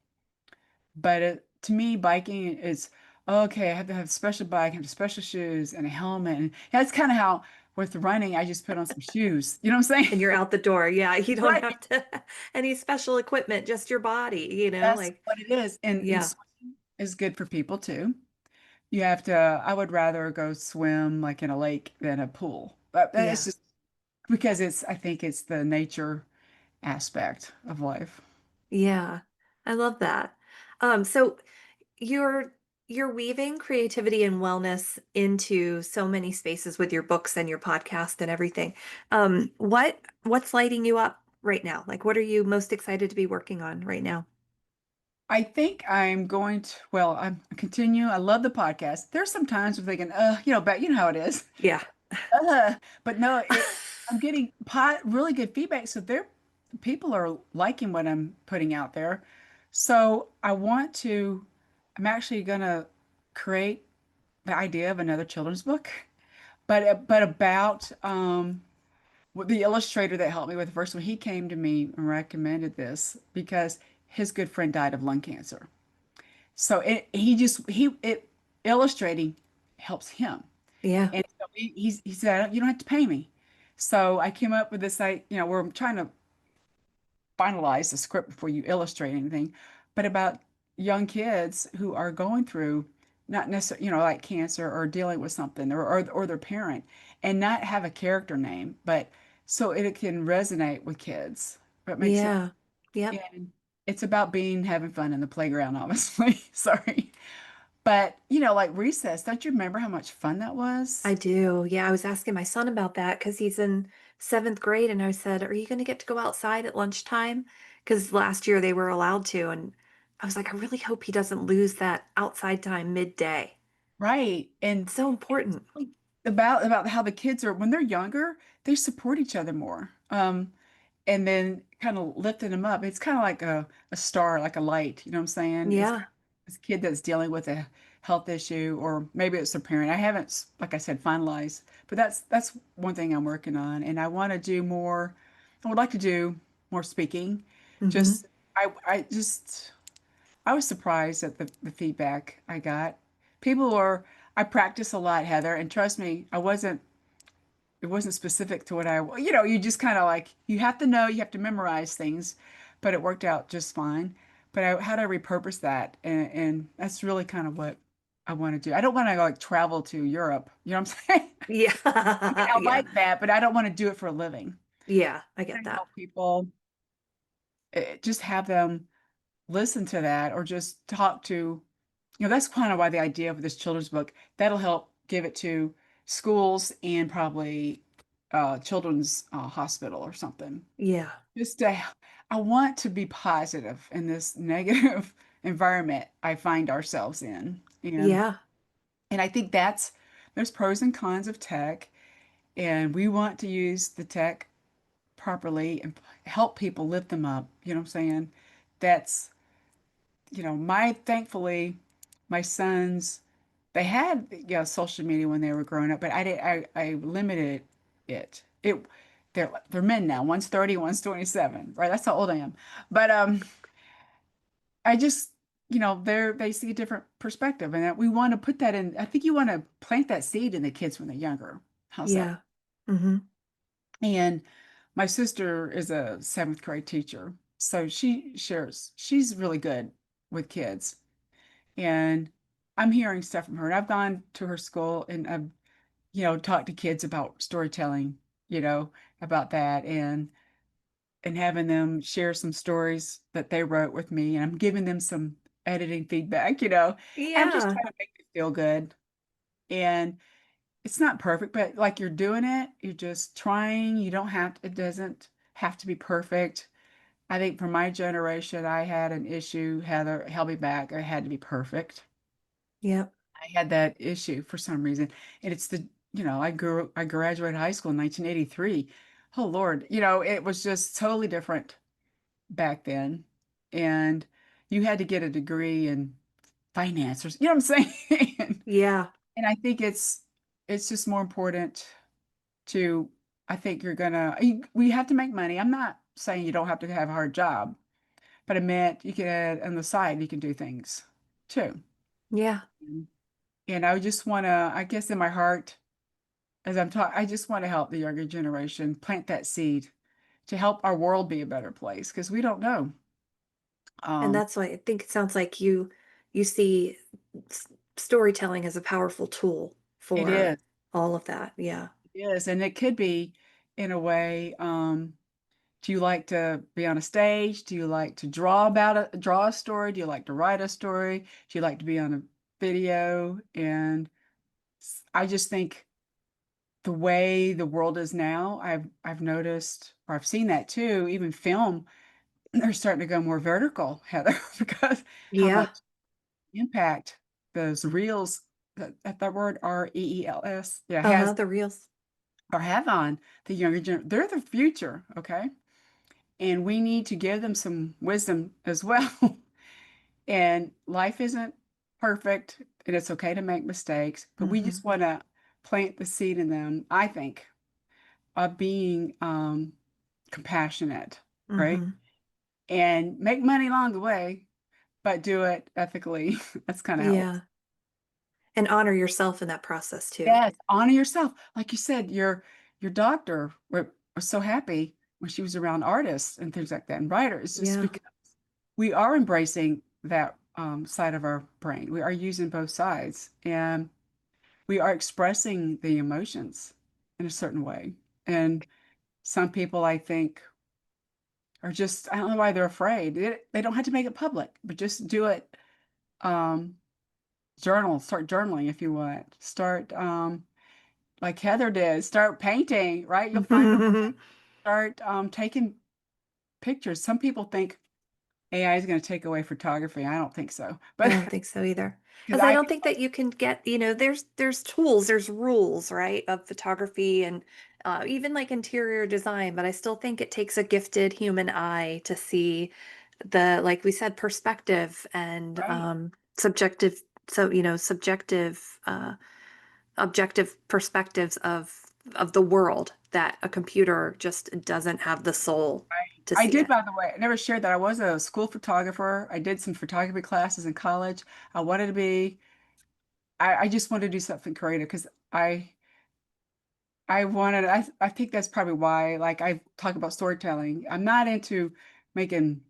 but to me, biking is okay. I have to have a special bike, have special shoes and a helmet. And that's kind of how with running, I just put on some shoes. You know what I'm saying? And you're out the door. Yeah, you don't Right. have to any special equipment, just your body, That's like what it is. And yeah. swimming is good for people too. You have to, I would rather go swim like in a lake than a pool. But it's Yeah. just because I think it's the nature aspect of life. Yeah. I love that. So you're you're weaving creativity and wellness into so many spaces with your books and your podcast and everything. What's lighting you up right now? Like what are you most excited to be working on right now? I think I'm going to, well, I'm continue. I love the podcast. There's some times I'm thinking, but you know how it is. Yeah. But no, I'm getting really good feedback. So people are liking what I'm putting out there. So I'm actually going to create the idea of another children's book, but about the illustrator that helped me with the first one. He came to me and recommended this because his good friend died of lung cancer. So it illustrating helps him. Yeah. And so he said, you don't have to pay me. So I came up with this, where I'm trying to finalize the script before you illustrate anything, but about young kids who are going through not necessarily, like cancer or dealing with something or their parent and not have a character name, but so it can resonate with kids. That makes sense. Yeah. Yep. And it's about having fun in the playground, obviously. Sorry. But, like recess, don't you remember how much fun that was? I do. Yeah, I was asking my son about that because he's in seventh grade, and I said, "Are you going to get to go outside at lunchtime?" Because last year they were allowed to, and I was like, "I really hope he doesn't lose that outside time midday." Right. It's so important. About how the kids are when they're younger, they support each other more. And then kind of lifting them up. It's kind of like a star, like a light, you know what I'm saying? It's Yeah. this kid that's dealing with a health issue, or maybe it's a parent. I haven't, like I said, finalized, but that's one thing I'm working on. And I want to do more, I would like to do more speaking. Hmm. Just I was surprised at the feedback I got. People were I practice a lot, Heather, and trust me, it wasn't specific to what you just kind of like, you have to know, you have to memorize things, but it worked out just fine. But how do I repurpose that? And that's really kind of what I want to do. I don't want to like travel to Europe. You know what I'm saying? Yeah. I mean, I Yeah. like that, but I don't want to do it for a living. Yeah, I I get want to that. help people, just have them listen to that or just talk to, that's kind of why the idea of this children's book, that'll help give it to schools and probably children's hospital or something. Yeah. Just to, I want to be positive in this negative environment I find ourselves in. Yeah. And I think there's pros and cons of tech, and we want to use the tech properly and help people lift them up. You know what I'm saying? That's thankfully, my sons, they had, social media when they were growing up, but I limited it. They're men now. One's 30, one's 27, right? That's how old I am. But I just, they see a different perspective, and that we want to put that in. I think you want to plant that seed in the kids when they're younger. How's that? Yeah. Mm-hmm. And my sister is a seventh grade teacher, so she's really good with kids. And I'm hearing stuff from her. And I've gone to her school and I've, talked to kids about storytelling, you know, about that and having them share some stories that they wrote with me. And I'm giving them some editing feedback. I'm just Yeah. trying to make them feel good. And it's not perfect, but like you're doing it, you're just trying. You don't have to, it doesn't have to be perfect. I think for my generation, I had an issue. Heather held me back. I had to be perfect. Yep. I had that issue for some reason. And it's I graduated high school in 1983. Oh Lord, it was just totally different back then. And you had to get a degree in finance or, you know what I'm saying? Yeah. And I think it's just more important to, I think we have to make money. I'm not saying you don't have to have a hard job, but I meant you can add on the side, you can do things too. Yeah. And I just want to, I guess in my heart, as I'm talking, I just want to help the younger generation plant that seed to help our world be a better place because we don't know. And Um, that's why I think it sounds like you see s- storytelling as a powerful tool it for is, all of that. Yeah. it is, and it could be in a way. Do you like to be on a stage? Do you like to draw a story? Do you like to write a story? Do you like to be on a video? And I just think the way the world is now, I've noticed, or I've seen that too, even film, they're starting to go more vertical, Heather, because how Yeah. much impact those reels, that word reels, yeah, Uh-huh. has The reels. or have on the younger generation. They're the future, okay? And we need to give them some wisdom as well. And life isn't perfect, and it's okay to make mistakes, but we Mm-hmm. just want to plant the seed in them, I think, of being compassionate, right? Mm-hmm. And make money along the way, but do it ethically. That's kind of how it works. Yeah. And honor yourself in that process too. Yes, honor yourself. Like you said, your doctor was so happy when she was around artists and things like that and writers, just Yeah. because we are embracing that side of our brain. We are using both sides and we are expressing the emotions in a certain way. And some people, I think, are just, I don't know why they're afraid. They don't have to make it public, but just do it. Um, start journaling if you want. Start, like Heather did, start painting, right? You'll find a way. Start taking pictures. Some people think AI is going to take away photography. I don't think so. I But don't think so either. because Because I I don't think that you can get, there's tools, there's rules, right, of photography and even like interior design, but I still think it takes a gifted human eye to see like we said, perspective and right. subjective, so, subjective, objective perspectives of the world that a computer just doesn't have the soul to I see did, it. by the way. I never shared that. I was a school photographer. I did some photography classes in college. I wanted to be, I just wanted to do something creative because I think that's probably why, like, I talk about storytelling. I'm not into making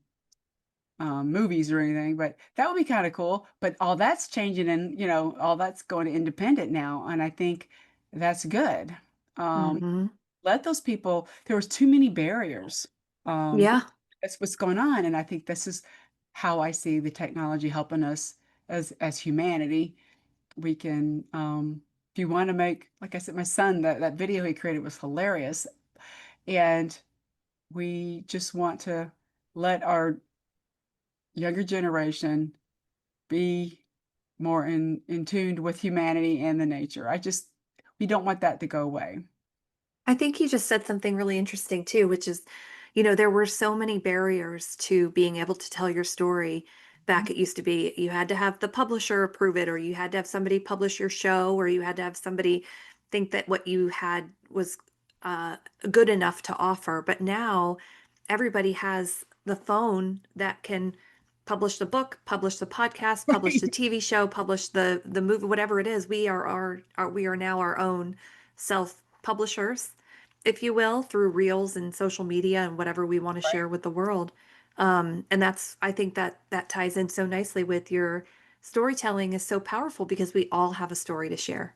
movies or anything, but that would be kind of cool. But all that's changing and, all that's going to independent now. And I think that's good. Um, Hmm. let those people, there was too many barriers. Um, Yeah. that's what's going on. And I think this is how I see the technology helping us as humanity. We can, if you want to make, like I said, my son, that video he created was hilarious. And we just want to let our younger generation be more in tuned with humanity and the nature. We don't want that to go away. I think you just said something really interesting too, which is, there were so many barriers to being able to tell your story Back it used to be you had to have the publisher approve it, or you had to have somebody publish your show, or you had to have somebody think that what you had was uh, good enough to offer. But now everybody has the phone that can publish the book, publish the podcast, publish the TV show, publish the movie, whatever it is. We are we are now our own self publishers, if you will, through reels and social media and whatever we want to share with the world. And that's, I think that that ties in so nicely with your storytelling is so powerful because we all have a story to share.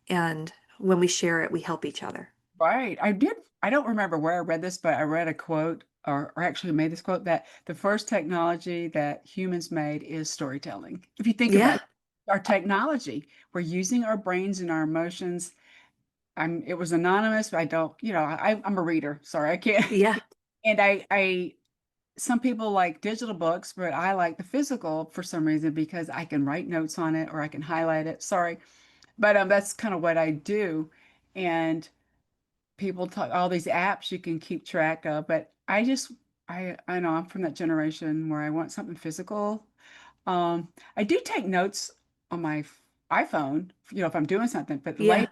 And when we share it, we help each other. Right. I don't remember where I read this, but I read a quote or actually made this quote that the first technology that humans made is storytelling. If you think about Yeah. it, our technology, we're using our brains and our emotions. It was anonymous, but I don't, I'm a reader. Sorry, I can't. Yeah. And some people like digital books, but I like the physical for some reason because I can write notes on it or I can highlight it. Sorry. But that's kind of what I do. And people talk all these apps you can keep track of, but I know I'm from that generation where I want something physical. I do take notes on my iPhone, if I'm doing something, but Yeah. later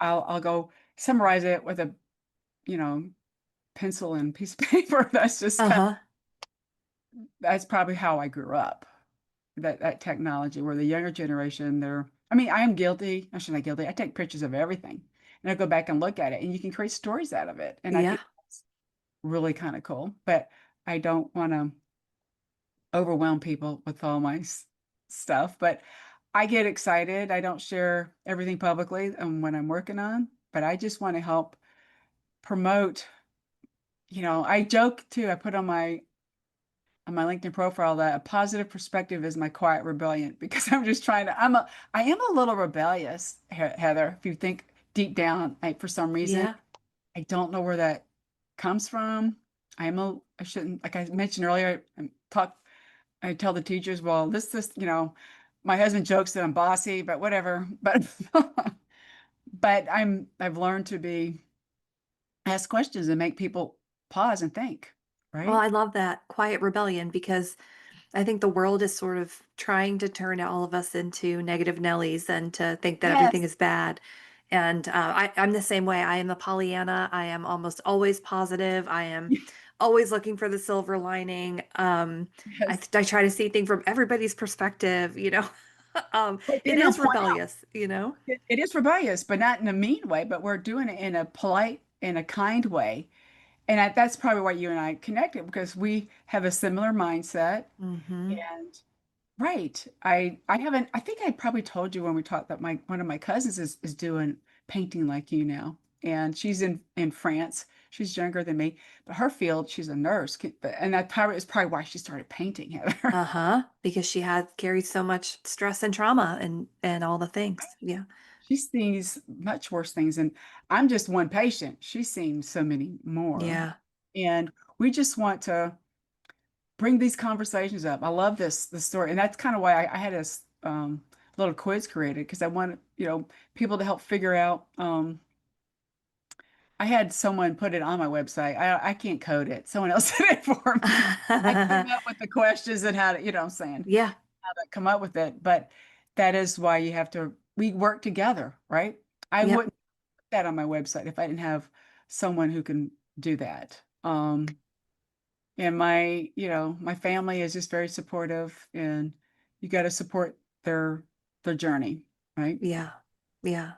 I'll go summarize it with a, you know, pencil and piece of paper. Uh-huh. That's probably how I grew up. That technology where the younger generation, I mean, I am guilty. I shouldn't say guilty. I take pictures of everything and I go back and look at it and you can create stories out of it. And I Yeah. think that's really kind of cool, but I don't want to overwhelm people with all my stuff, but I get excited. I don't share everything publicly when I'm working on, but I just want to help promote, I joke too. I put on my LinkedIn profile that a positive perspective is my quiet rebellion because I'm just trying to, I am a little rebellious, Heather, if you think deep down, for some reason, Yeah. I don't know where that comes from. I shouldn't, like I mentioned earlier, I tell the teachers, well, my husband jokes that I'm bossy, but whatever. But, but I've learned to ask questions and make people pause and think, Well, right? I love that quiet rebellion because I think the world is sort of trying to turn all of us into negative Nellies and to think that everything Yes. is bad. And I'm the same way. I am a Pollyanna. I am almost always positive. I am always looking for the silver lining. Yes. I try to see things from everybody's perspective, you know. But It then I'll is point out rebellious, you know. it is rebellious, but not in a mean way, but we're doing it in a polite, in a kind way. And that's probably why you and I connected because we have a similar mindset. Hmm. And right, I haven't. I think I probably told you when we talked that my one of my cousins is doing painting like you now, and she's in France. She's younger than me, but her field, she's a nurse, and that probably is probably why she started painting, Heather. Uh-huh. Because she had carried so much stress and trauma and all the things. Yeah. She sees much worse things, and I'm just one patient. She's seen so many more, Yeah. and we just want to bring these conversations up. I love this story, and that's kind of why I had this little quiz created because I wanted people to help figure out. I had someone put it on my website. I can't code it. Someone else did it for me. I came up with the questions and how to, you know what I'm saying, Yeah. how to come up with it. But that is why we work together, right? I Yep. wouldn't put that on my website if I didn't have someone who can do that. And my family is just very supportive and you got to support their journey, right? Yeah. Yeah.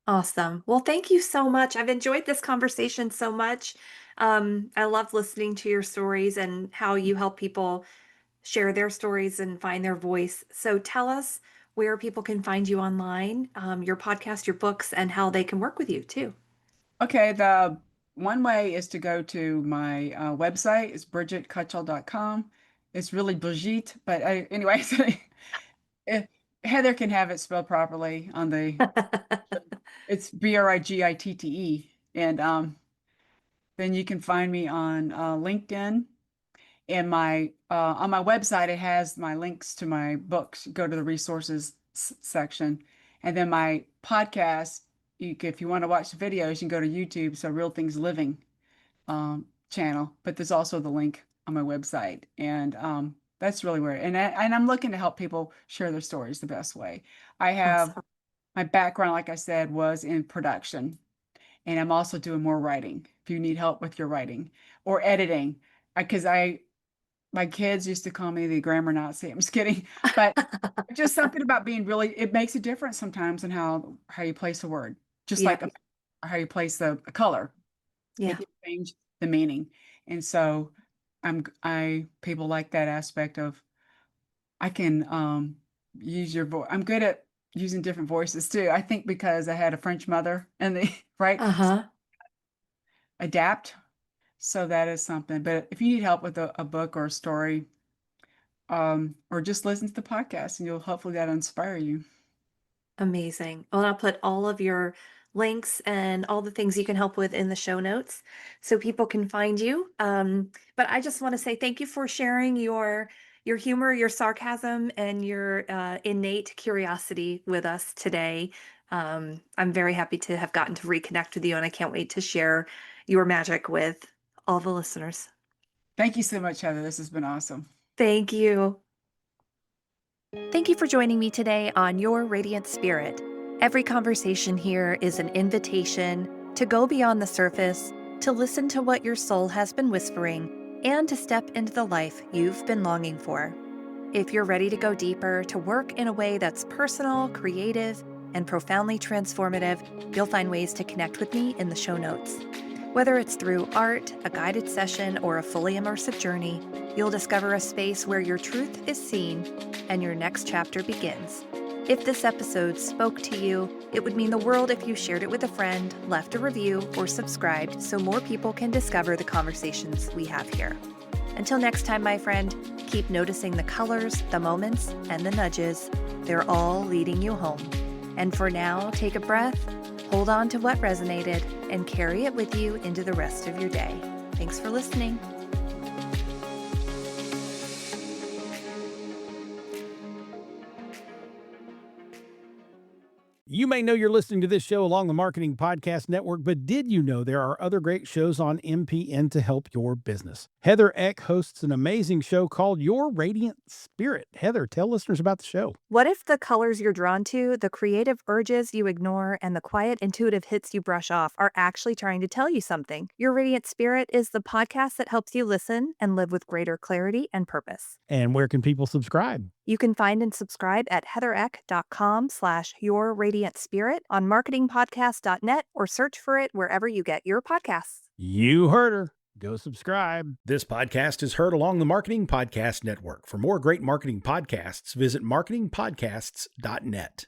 Awesome. Well, thank you so much. I've enjoyed this conversation so much. I love listening to your stories and how you help people share their stories and find their voice. So tell us where people can find you online, your podcast, your books, and how they can work with you too. Okay, the one way is to go to my website. It's BrigitteCutshall.com. It's really Brigitte, but anyway, eh, Heather can have it spelled properly on it's Brigitte. And then you can find me on LinkedIn. And on my website, it has my links to my books. Go to the resources section. And then my podcast, if you want to watch the videos, you can go to YouTube. So Real Things Living channel. But there's also the link on my website. And That's really where, and I'm looking to help people share their stories the best way. I have Awesome. my background, like I said, was in production, and I'm also doing more writing. If you need help with your writing or editing, because my kids used to call me the grammar Nazi. I'm just kidding, but just something about being really, it makes a difference sometimes in how you place a word, just Yeah. like how you place a color. It Yeah. can change the meaning. And so people like that aspect of I can use your voice. I'm good at using different voices too. I think because I had a French mother and the right Uh-huh. adapt. So that is something. But if you need help with a book or a story, or just listen to the podcast and you'll hopefully that'll inspire you. Amazing. Well, I'll put all of your links and all the things you can help with in the show notes so people can find you. But I just want to say thank you for sharing your humor, your sarcasm, and your innate curiosity with us today. I'm very happy to have gotten to reconnect with you, and I can't wait to share your magic with all the listeners. Thank you so much, Heather. This has been awesome. Thank you. Thank you for joining me today on Your Radiant Spirit. Every conversation here is an invitation to go beyond the surface, to listen to what your soul has been whispering, and to step into the life you've been longing for. If you're ready to go deeper, to work in a way that's personal, creative, and profoundly transformative, you'll find ways to connect with me in the show notes. Whether it's through art, a guided session, or a fully immersive journey, you'll discover a space where your truth is seen and your next chapter begins. If this episode spoke to you, it would mean the world if you shared it with a friend, left a review, or subscribed so more people can discover the conversations we have here. Until next time, my friend, keep noticing the colors, the moments, and the nudges. They're all leading you home. And for now, take a breath, hold on to what resonated, and carry it with you into the rest of your day. Thanks for listening. You may know you're listening to this show along the Marketing Podcast Network, but did you know there are other great shows on MPN to help your business? Heather Eck hosts an amazing show called Your Radiant Spirit. Heather, tell listeners about the show. What if the colors you're drawn to, the creative urges you ignore, and the quiet intuitive hits you brush off are actually trying to tell you something? Your Radiant Spirit is the podcast that helps you listen and live with greater clarity and purpose. And where can people subscribe? You can find and subscribe at heathereck.com/yourradiantspirit, on marketingpodcast.net, or search for it wherever you get your podcasts. You heard her. Go subscribe. This podcast is heard along the Marketing Podcast Network. For more great marketing podcasts, visit marketingpodcasts.net.